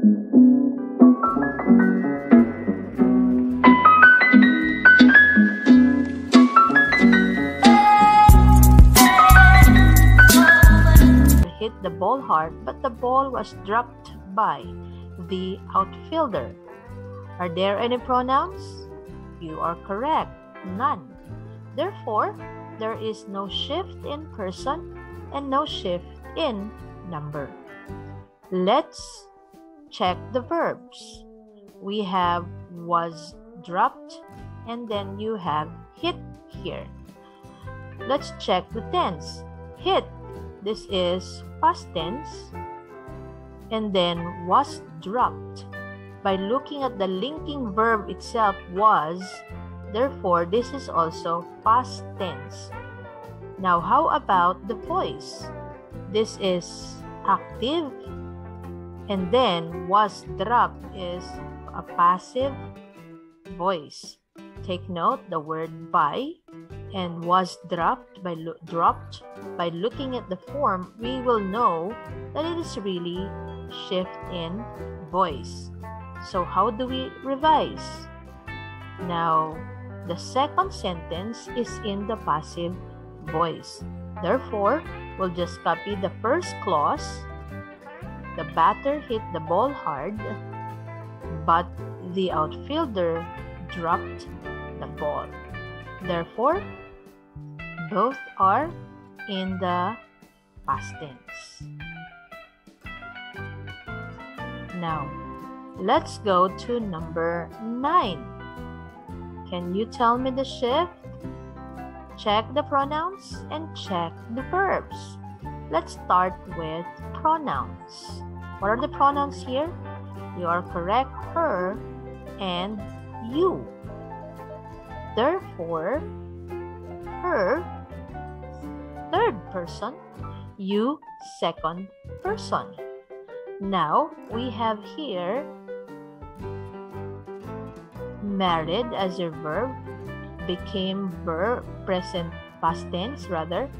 Hit the ball hard, but the ball was dropped by the outfielder. Are there any pronouns? You are correct. None. Therefore, there is no shift in person and no shift in number. Let's check the verbs. We have was dropped and then you have hit here. Let's check the tense. Hit. This is past tense, and then was dropped. By looking at the linking verb itself, was, therefore this is also past tense. Now how about the voice? This is active, and then was dropped is a passive voice. Take note, the word by and was dropped by looking at the form, we will know that it is really shift in voice. So how do we revise? Now, the second sentence is in the passive voice. Therefore, we'll just copy the first clause. The batter hit the ball hard, but the outfielder dropped the ball. Therefore, both are in the past tense. Now, let's go to number 9. Can you tell me the shift? Check the pronouns and check the verbs. Let's start with pronouns. What are the pronouns here? You are correct, her and you. Therefore, her, third person, you, second person. Now, we have here married as your verb, became verb, present past tense rather,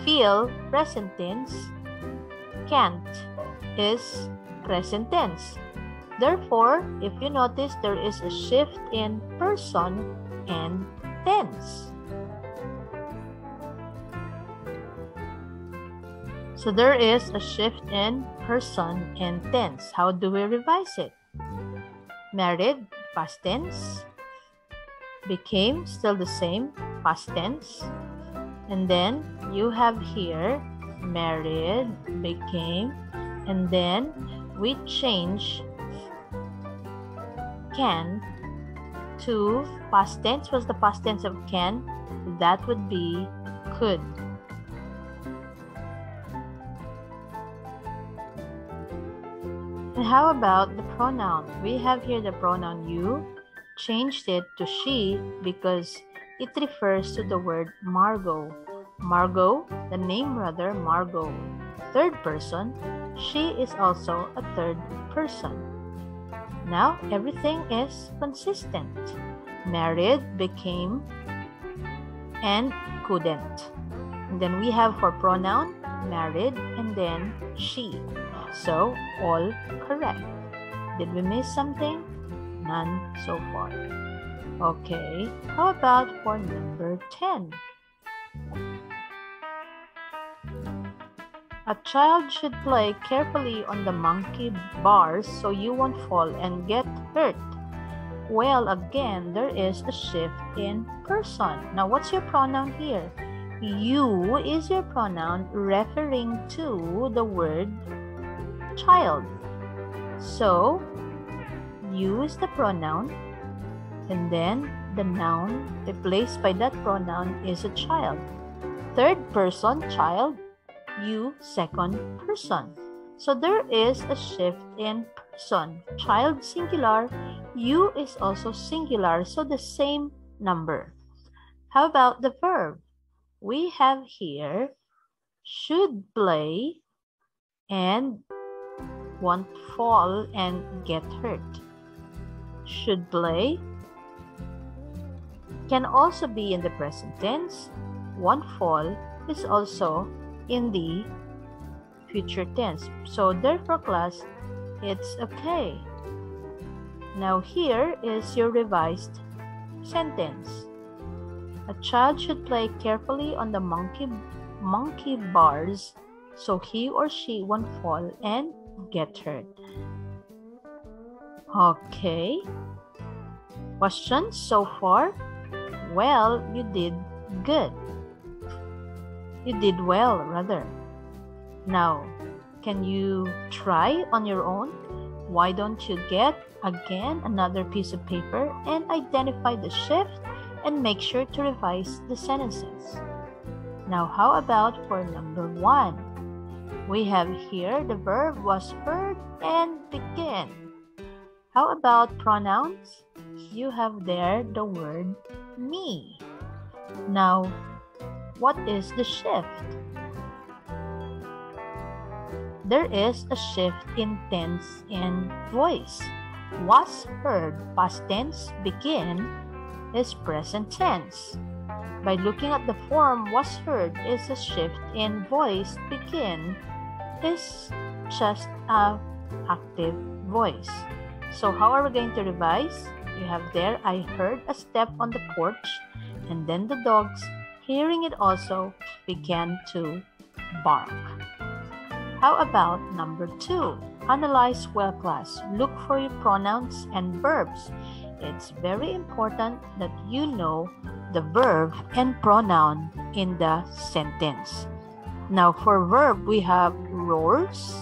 feel, present tense, can't is present tense. Therefore, if you notice, there is a shift in person and tense. So there is a shift in person and tense. How do we revise it? Married, past tense. Became, still the same, past tense. And then you have here married, became, and then we change can to past tense. Was the past tense of can? That would be could. And how about the pronoun? We have here the pronoun you. Changed it to she because it refers to the word Margot. Margot, the name rather, Margot. Third person, she is also a third person. Now, everything is consistent. Married, became, and couldn't. And then we have for pronoun, married, and then she. So, all correct. Did we miss something? None so far. Okay, how about for number 10? A child should play carefully on the monkey bars so you won't fall and get hurt. Well, again, there is a shift in person. Now, what's your pronoun here? You is your pronoun referring to the word child. So, you is the pronoun, and then the noun replaced by that pronoun is a child. Third person, child. You, second person. So there is a shift in person. Child singular, you is also singular, so the same number. How about the verb? We have here should play and won't fall and get hurt. Should play can also be in the present tense. Won't fall is also in the future tense. So therefore, class, It's okay. Now here is your revised sentence. A child should play carefully on the monkey bars so he or she won't fall and get hurt. Okay. Questions so far? Well, you did good. You did well, rather. Now, can you try on your own? Why don't you get, again, another piece of paper and identify the shift and make sure to revise the sentences. Now, how about for number 1? We have here the verb was heard and begin. How about pronouns? You have there the word me. Now, what is the shift? There is a shift in tense and voice. Was heard, past tense, begin is present tense. By looking at the form, was heard is a shift in voice, begin is just a active voice. So how are we going to revise? You have there, I heard a step on the porch, and then the dogs, hearing it also, began to bark. How about number 2? Analyze well, class. Look for your pronouns and verbs. It's very important that you know the verb and pronoun in the sentence. Now for verb, we have roars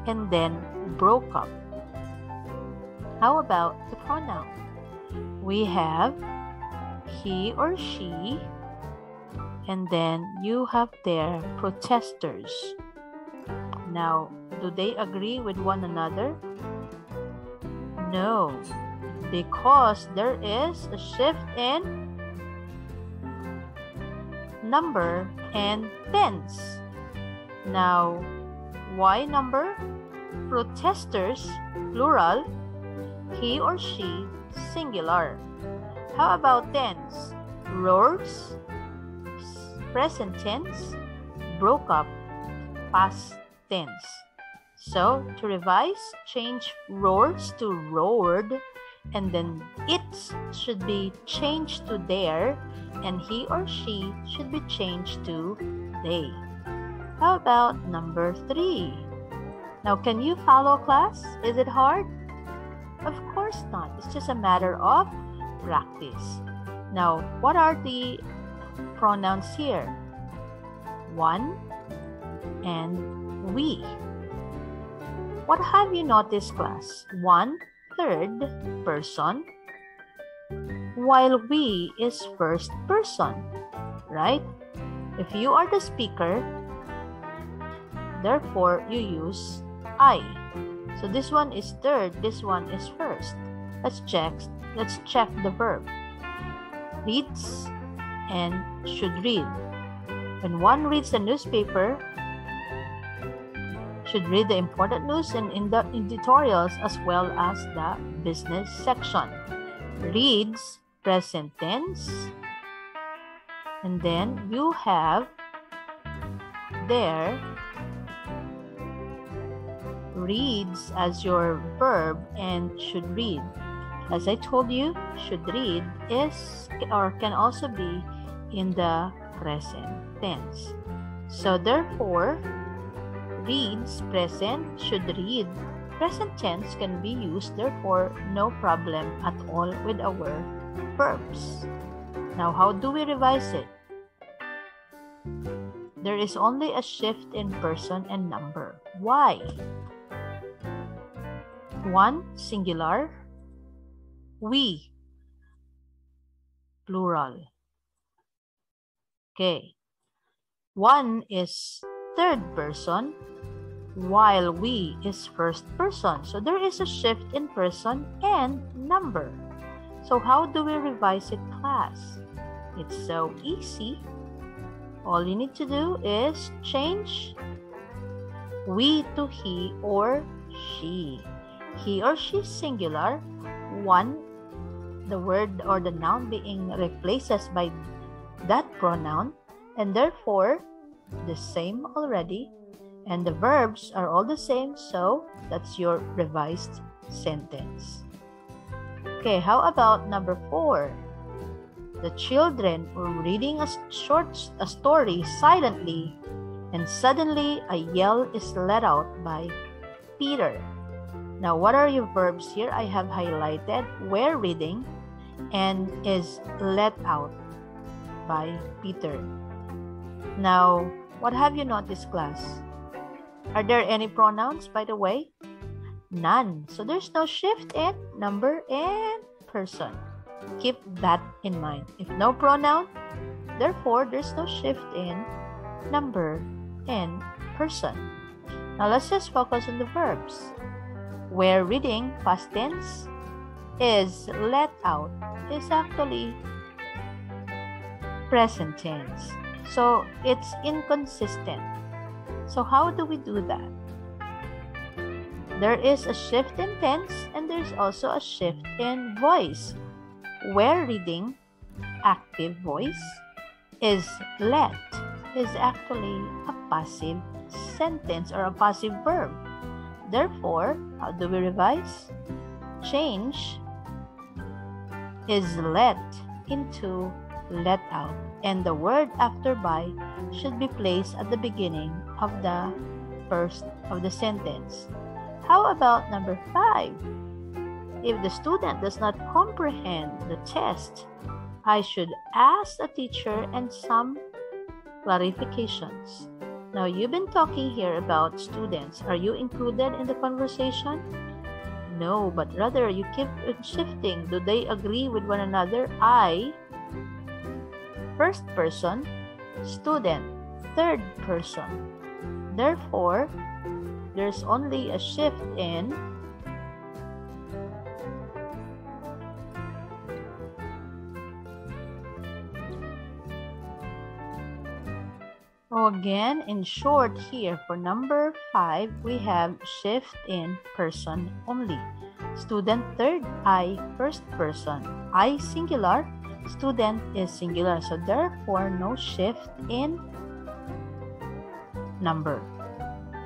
and then broke up. How about the pronoun? We have he or she, and then you have there protesters. Now, do they agree with one another? No, because there is a shift in number and tense. Now, why number? Protesters, plural, he or she, singular. How about tense? Roars, present tense, broke up, past tense. So, to revise, change roars to roared, and then it should be changed to their, and he or she should be changed to they. How about number 3? Now, can you follow, class? Is it hard? Of course not. It's just a matter of practice. Now, what are the pronouns here? One and we. What have you noticed, class? 1/3 person, while we is first person, right? If you are the speaker, therefore you use I. So this one is third, this one is first. Let's check the verb. Reads and should read. When one reads the newspaper, should read the important news and in the editorials as well as the business section. Reads, present tense, and then you have there reads as your verb and should read. As I told you, should read is or can also be in the present tense. So therefore, reads, present, should read, present tense can be used, therefore no problem at all with our verbs. Now, how do we revise it? There is only a shift in person and number. Why? 1, singular. We, plural. Okay. 1 is third person, while we is first person. So there is a shift in person and number. So how do we revise it, class? It's so easy. All you need to do is change we to he or she. He or she singular, 1, the word or the noun being replaces by that pronoun, and therefore the same already. And the verbs are all the same, so that's your revised sentence. Okay, how about number 4? The children were reading a story silently, and suddenly a yell is let out by Peter. Now, what are your verbs here? I have highlighted were reading and is let out by Peter. Now, what have you noticed, class? Are there any pronouns, by the way? None. So there's no shift in number and person. Keep that in mind. If no pronoun, therefore there's no shift in number and person. Now let's just focus on the verbs. Where reading, past tense, is let out is actually present tense. So it's inconsistent. So how do we do that? There is a shift in tense and there's also a shift in voice. Where reading, active voice, is let is actually a passive sentence or a passive verb. Therefore, how do we revise? Change is let into let out, and the word after by should be placed at the beginning of the first of the sentence. How about number 5? If the student does not comprehend the test, I should ask the teacher and some clarifications. Now, you've been talking here about students. Are you included in the conversation? No, but rather you keep shifting. Do they agree with one another? I, first person, student, third person. Therefore, there's only a shift in again, in short here, for number 5, we have shift in person only. Student third, I first person. I singular, student is singular. So therefore, no shift in number.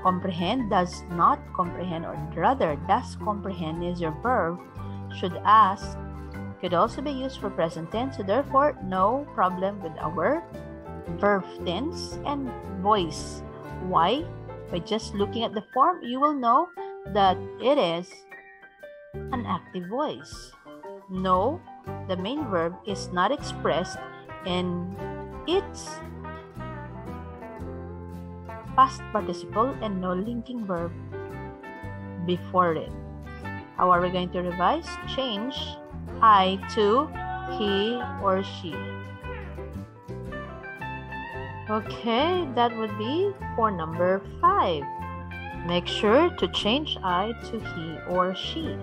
Comprehend does not comprehend, or rather does comprehend is your verb. Should ask could also be used for present tense. So therefore, no problem with our verb tense and voice. Why? By just looking at the form, you will know that it is an active voice. No, the main verb is not expressed in its past participle and no linking verb before it. How are we going to revise? Change I to he or she. Okay, that would be for number 5. Make sure to change I to he or she.